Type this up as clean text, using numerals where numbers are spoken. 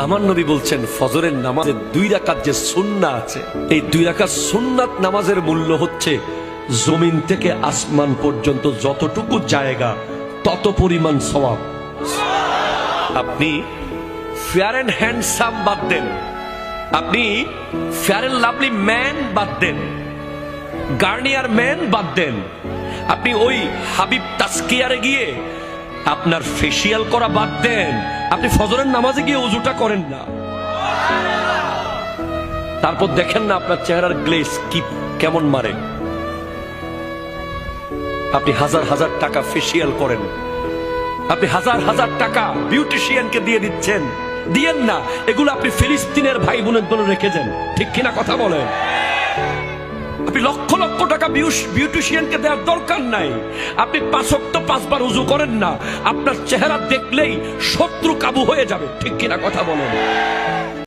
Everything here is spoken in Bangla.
আমার নবী বলছেন ফজরের নামাজে 2 রাকাত যে সুন্নাত আছে, এই 2 রাকাত সুন্নাত নামাজের মূল্য হচ্ছে জমিন থেকে আসমান পর্যন্ত যতটুকু জায়গা তত পরিমাণ সওয়াব। আপনি ফেয়ার এন্ড হ্যান্ডসাম বাদ দেন, আপনি ফেয়ার এন্ড লাভলি ম্যান বাদ দেন, গার্নিয়ার ম্যান বাদ দেন, আপনি ওই হাবিব তাসকিয়ারে গিয়ে আপনার ফেসিয়াল করা বাদ দেন, আপনি ফজরের নামাজে গিয়ে ওযুটা করেন না, তারপর দেখেন না আপনার চেহারার গ্লেজ কি কেমন মারে। আপনি হাজার হাজার টাকা ফেসিয়াল করেন, আপনি হাজার হাজার টাকা বিউটিশিয়ানকে দিয়ে দিচ্ছেন, দিয়েন না, এগুলো আপনি ফিলিস্তিনের ভাই বোনের জন্য রেখে যান, ঠিক কিনা কথা বলেন? আপনি লক্ষ লক্ষ টাকা বিউটিশিয়ানকে দেওয়ার দরকার নাই। আপনি 5 ওয়াক্ত 5 বার ওযু করেন না, আপনার চেহারা দেখলেই শত্রু কাবু হয়ে যাবে, ঠিক কিনা কথা বলেন?